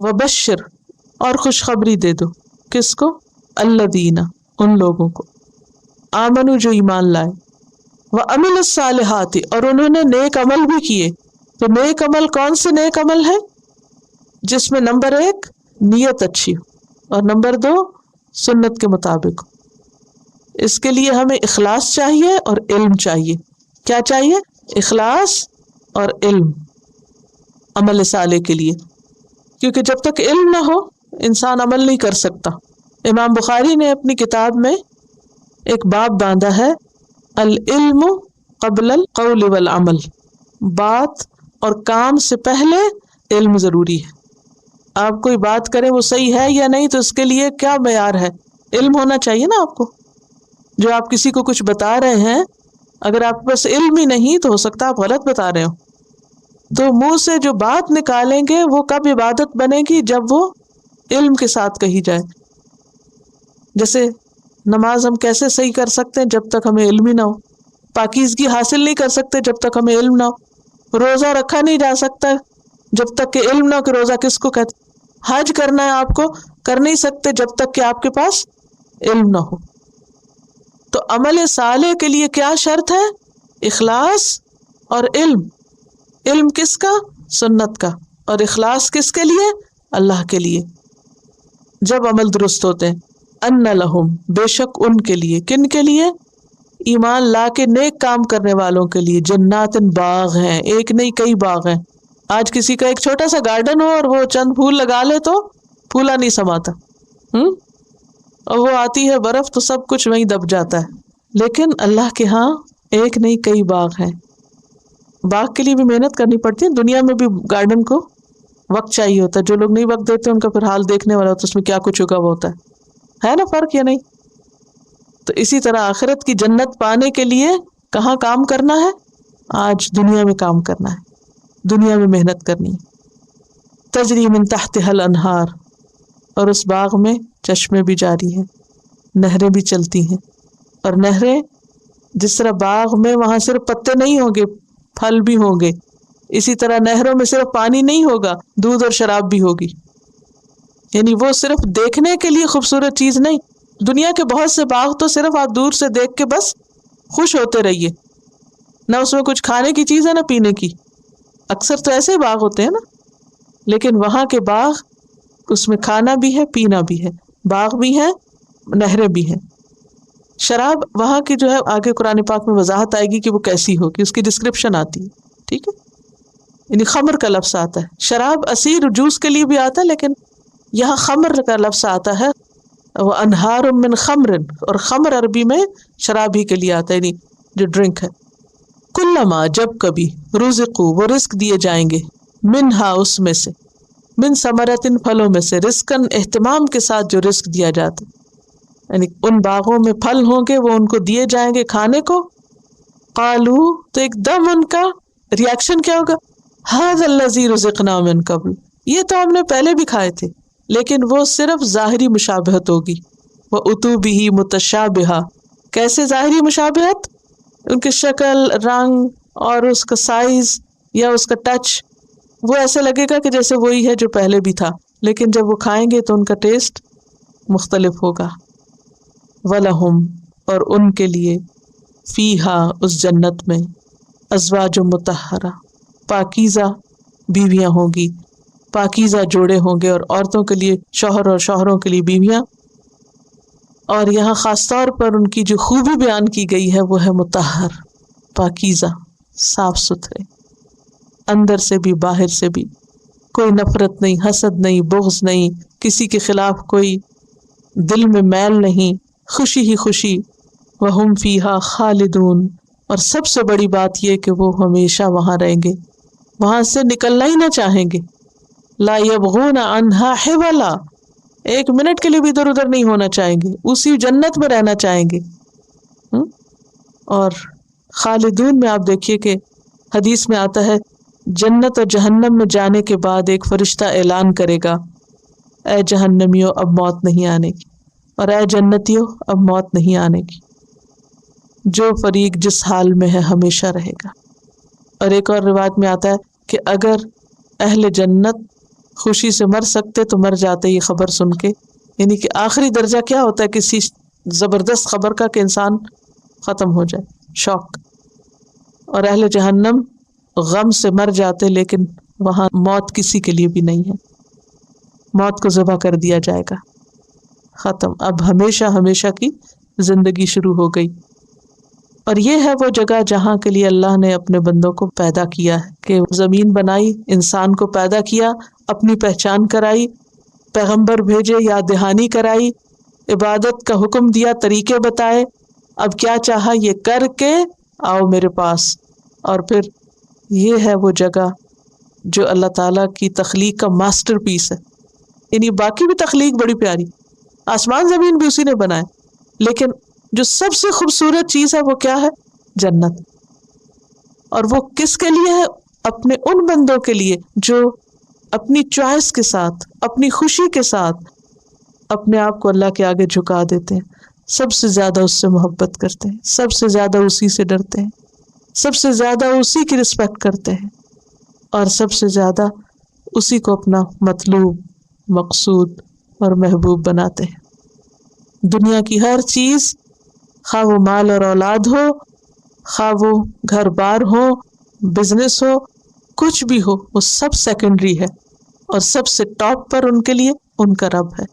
वबश्शिर, और खुशखबरी दे दो, किसको? अल्लदीना, उन लोगों को, आमनु, जो ईमान लाए, व अमिलुस सालिहाति, और उन्होंने नेक अमल भी किए। तो नेक अमल कौन से नेक अमल है? जिसमें नंबर 1 नियत अच्छी हो और नंबर 2 सुन्नत के मुताबिक हो। इसके लिए हमें इखलास चाहिए और इल्म चाहिए। क्या चाहिए? इखलास और इल्म अमल साले के लिए, क्योंकि जब तक इल्म ना हो इंसान अमल नहीं कर सकता। इमाम बुखारी ने अपनी किताब में एक बाब बांधा है, अल इल्मु क़ब्ल अल क़ौल वल अमल, बात और काम से पहले इल्म जरूरी है। आप कोई बात करें वो सही है या नहीं, तो इसके लिए क्या मेयार है? इल्म होना चाहिए ना आपको। जो आप किसी को कुछ बता रहे हैं, अगर आपके पास इल्म ही नहीं तो हो सकता है आप गलत बता रहे हो। तो मुंह से जो बात निकालेंगे वो कब इबादत बनेगी? जब वो इल्म के साथ कही जाए। जैसे नमाज हम कैसे सही कर सकते हैं? जब तक हमें इल्म ही ना हो। पाकीज़गी हासिल नहीं कर सकते जब तक हमें इल्म ना हो। रोजा रखा नहीं जा सकता जब तक कि इल्म ना हो कि रोजा किसको कहते। हज करना है आपको, कर नहीं सकते जब तक कि आपके पास इल्म ना हो। तो अमल साले के लिए क्या शर्त है? इखलास और इल्म। इल्म किसका? सुन्नत का। और इखलास किसके लिए? अल्लाह के लिए। जब अमल दुरुस्त होते हैं, अन्ना लहुम, बेशक उनके लिए। किन के लिए? ईमान ला के नेक काम करने वालों के लिए। जन्नातिन, बाग हैं, एक नहीं कई बाग हैं। आज किसी का एक छोटा सा गार्डन हो और वो चंद फूल लगा ले तो फूला नहीं समाता, और वो आती है बर्फ तो सब कुछ वहीं दब जाता है। लेकिन अल्लाह के यहाँ एक नहीं कई बाग हैं। बाग के लिए भी मेहनत करनी पड़ती है। दुनिया में भी गार्डन को वक्त चाहिए होता है। जो लोग नहीं वक्त देते उनका फिर हाल देखने वाला होता है, उसमें क्या कुछ उगा हुआ होता है ना फर्क या नहीं? तो इसी तरह आखिरत की जन्नत पाने के लिए कहाँ काम करना है? आज दुनिया में काम करना है, दुनिया में मेहनत करनी है। तजरी मिन तहतिहल अनहार, और उस बाग में चश्मे भी जारी हैं, नहरें भी चलती हैं। और नहरें जिस तरह बाग में वहां सिर्फ पत्ते नहीं होंगे, फल भी होंगे, इसी तरह नहरों में सिर्फ पानी नहीं होगा, दूध और शराब भी होगी। यानी वो सिर्फ देखने के लिए खूबसूरत चीज नहीं। दुनिया के बहुत से बाग तो सिर्फ आप दूर से देख के बस खुश होते रहिए, ना उसमें कुछ खाने की चीज है ना पीने की। अक्सर तो ऐसे बाग होते हैं ना। लेकिन वहां के बाग, उसमें खाना भी है, पीना भी है, बाग भी है, नहरें भी हैं। शराब वहां की जो है, आगे कुरान पाक में वजाहत आएगी कि वो कैसी होगी, उसकी डिस्क्रिप्शन आती है। ठीक है, यानी खमर का लफ्ज आता है। शराब असीर जूस के लिए भी आता है, लेकिन यहाँ खमर का लफ्ज आता है। वो अनहार मिन खमरिन, और खमर अरबी में शराब ही के लिए आता है, यानी जो ड्रिंक है। कुल्लमा, जब कभी, रुज़िक़ू, वो रिस्क दिए जाएंगे, मिनहा, उसमें से, मिन समरतिन, फलों में से, रिस्कन, एहतमाम के साथ जो रिस्क दिया जाता है, यानी उन बागों में फल होंगे, वो उनको दिए जाएंगे खाने को। कालू, तो एकदम उनका रिएक्शन क्या होगा? हाज़ल्लज़ी रुज़िक़ना मिन क़ब्ल, ये तो हमने पहले भी खाए थे। लेकिन वो सिर्फ ज़ाहिरी मुशाबहत होगी। व उतूबिही मुतशाबिहा, कैसे ज़ाहिरी मुशाबहत? उनकी शक्ल, रंग और उसका साइज या उसका टच, वो ऐसे लगेगा कि जैसे वही है जो पहले भी था, लेकिन जब वो खाएंगे तो उनका टेस्ट मुख्तलिफ होगा। वलहुम, और उनके लिए, फीहा, उस जन्नत में, अज़वाजुम मुतहरा, पाकीज़ा बीवियां होंगी, पाकीज़ा जोड़े होंगे, और औरतों के लिए शौहर और शौहरों के लिए बीवियां। और यहाँ खास तौर पर उनकी जो खूबी बयान की गई है वो है मुतहर, पाकीज़ा, साफ सुथरे, अंदर से भी बाहर से भी, कोई नफरत नहीं, हसद नहीं, बुग़्ज़ नहीं, किसी के खिलाफ कोई दिल में मैल नहीं, खुशी ही खुशी। वहुम फीहा खालिदून, और सबसे बड़ी बात यह कि वो हमेशा वहां रहेंगे, वहां से निकलना ही ना चाहेंगे। ला यबगूना अन्हा हिवला, एक मिनट के लिए भी इधर उधर नहीं होना चाहेंगे, उसी जन्नत में रहना चाहेंगे। और खालिदून में आप देखिए कि हदीस में आता है, जन्नत और जहन्नम में जाने के बाद एक फरिश्ता ऐलान करेगा, ऐ जहन्नमियों अब मौत नहीं आने की, और ऐ जन्नतियों अब मौत नहीं आने की। जो फरीक जिस हाल में है हमेशा रहेगा। और एक और रिवायत में आता है कि अगर अहले जन्नत خوشی سے مر سکتے تو مر جاتے یہ خبر سن کے. یعنی کہ آخری درجہ کیا ہوتا ہے کسی زبردست خبر کا کہ انسان ختم ہو جائے، شوق. اور اہل جہنم غم سے مر جاتے، لیکن وہاں موت کسی کے لیے بھی نہیں ہے. موت کو ذبح کر دیا جائے گا، ختم. اب ہمیشہ ہمیشہ کی زندگی شروع ہو گئی. اور یہ ہے وہ جگہ جہاں کے لیے اللہ نے اپنے بندوں کو پیدا کیا ہے، کہ زمین بنائی، انسان کو پیدا کیا، اپنی پہچان کرائی، پیغمبر بھیجے، یاد دہانی کرائی، عبادت کا حکم دیا، طریقے بتائے. اب کیا چاہا یہ کر کے آؤ میرے پاس. اور پھر یہ ہے وہ جگہ جو اللہ تعالیٰ کی تخلیق کا ماسٹر پیس ہے. یعنی باقی بھی تخلیق بڑی پیاری، آسمان زمین بھی اسی نے بنائے، لیکن جو سب سے خوبصورت چیز ہے وہ کیا ہے؟ جنت. اور وہ کس کے لیے ہے؟ اپنے ان بندوں کے لیے جو اپنی چوائس کے ساتھ، اپنی خوشی کے ساتھ اپنے آپ کو اللہ کے آگے جھکا دیتے ہیں، سب سے زیادہ اس سے محبت کرتے ہیں، سب سے زیادہ اسی سے ڈرتے ہیں، سب سے زیادہ اسی کی رسپیکٹ کرتے ہیں، اور سب سے زیادہ اسی کو اپنا مطلوب، مقصود اور محبوب بناتے ہیں. دنیا کی ہر چیز، خواہ وہ مال اور اولاد ہو، خواہ وہ گھر بار ہو، بزنس ہو، کچھ بھی ہو، وہ سب سیکنڈری ہے، اور سب سے ٹاپ پر ان کے لیے ان کا رب ہے.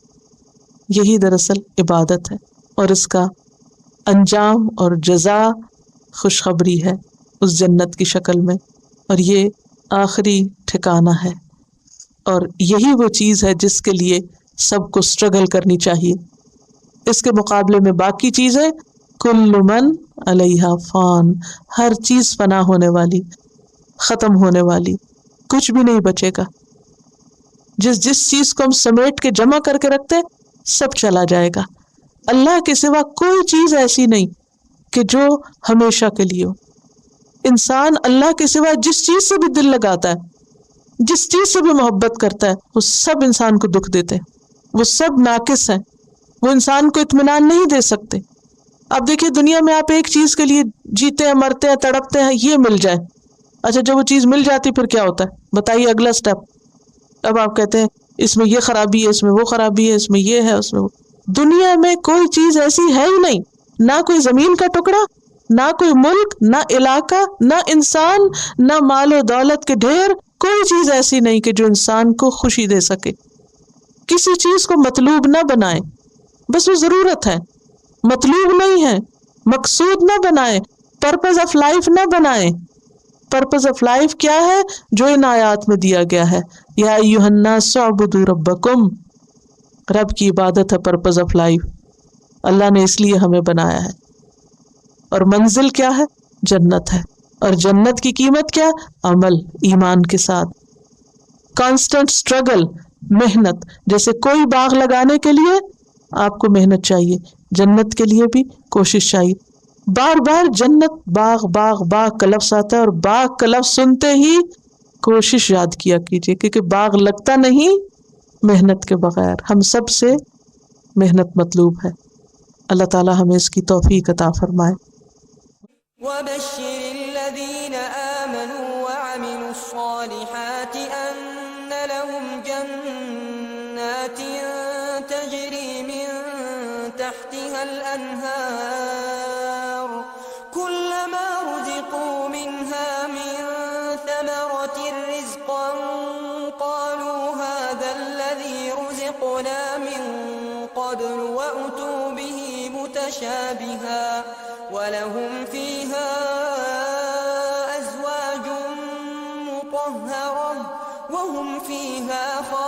یہی دراصل عبادت ہے، اور اس کا انجام اور جزا خوشخبری ہے اس جنت کی شکل میں. اور یہ آخری ٹھکانہ ہے، اور یہی وہ چیز ہے جس کے لیے سب کو اسٹرگل کرنی چاہیے. اس کے مقابلے میں باقی چیزیں، کل من علیہا فان، ہر چیز فنا ہونے والی، ختم ہونے والی، کچھ بھی نہیں بچے گا. جس چیز کو ہم سمیٹ کے جمع کر کے رکھتے سب چلا جائے گا. اللہ کے سوا کوئی چیز ایسی نہیں کہ جو ہمیشہ کے لیے ہو. انسان اللہ کے سوا جس چیز سے بھی دل لگاتا ہے، جس چیز سے بھی محبت کرتا ہے، وہ سب انسان کو دکھ دیتے ہیں، وہ سب ناقص ہیں، وہ انسان کو اطمینان نہیں دے سکتے. اب دیکھیے دنیا میں آپ ایک چیز کے لیے جیتے ہیں، مرتے ہیں، تڑپتے ہیں، یہ مل جائے. اچھا جب وہ چیز مل جاتی پھر کیا ہوتا ہے؟ بتائیے اگلا سٹیپ. اب آپ کہتے ہیں اس میں یہ خرابی ہے، اس میں وہ خرابی ہے، اس میں یہ ہے، اس میں وہ. دنیا میں کوئی چیز ایسی ہے ہی نہیں، نہ کوئی زمین کا ٹکڑا، نہ کوئی ملک، نہ علاقہ، نہ انسان، نہ مال و دولت کے ڈھیر، کوئی چیز ایسی نہیں کہ جو انسان کو خوشی دے سکے. کسی چیز کو مطلوب نہ بنائے، بس وہ ضرورت ہے، مطلوب نہیں ہے. مقصود نہ بنائے، پرپز آف لائف نہ بنائے. پرپز آف لائف کیا ہے جو ان آیات میں دیا گیا ہے؟ یا ایھا الناس اعبدوا ربکم، رب کی عبادت ہے پرپز آف لائف. اللہ نے اس لیے ہمیں بنایا ہے. اور منزل کیا ہے؟ جنت ہے. اور جنت کی قیمت کیا؟ عمل، ایمان کے ساتھ کانسٹنٹ اسٹرگل، محنت. جیسے کوئی باغ لگانے کے لیے آپ کو محنت چاہیے، جنت کے لیے بھی کوشش چاہیے. بار بار جنت، باغ باغ باغ کا لفظ آتا ہے، اور باغ کا لفظ سنتے ہی کوشش یاد کیا کیجیے، کیونکہ باغ لگتا نہیں محنت کے بغیر. ہم سب سے محنت مطلوب ہے. اللہ تعالی ہمیں اس کی توفیق عطا فرمائے. وَبَشِّرِ الَّذِينَ آمَنُوا وَعَمِلُوا الصَّالِحَاتِ أَنَّ لَهُمْ جَنَّاتٍ تَجْرِي مِن تَحْتِهَا الْأَنْهَارُ كُلَّمَا رُزِقُوا مِنْهَا مِن ثَمَرَةٍ رِزْقًا قَالُوا هَذَا الَّذِي رُزِقْنَا مِن قَبْلُ وَأُتُوا بِهِ مُتَشَابِهًا وَلَهُمْ فِيهَا أَزْوَاجٌ مُطَهَّرَةٌ وَهُمْ فِيهَا خَالِدُونَ.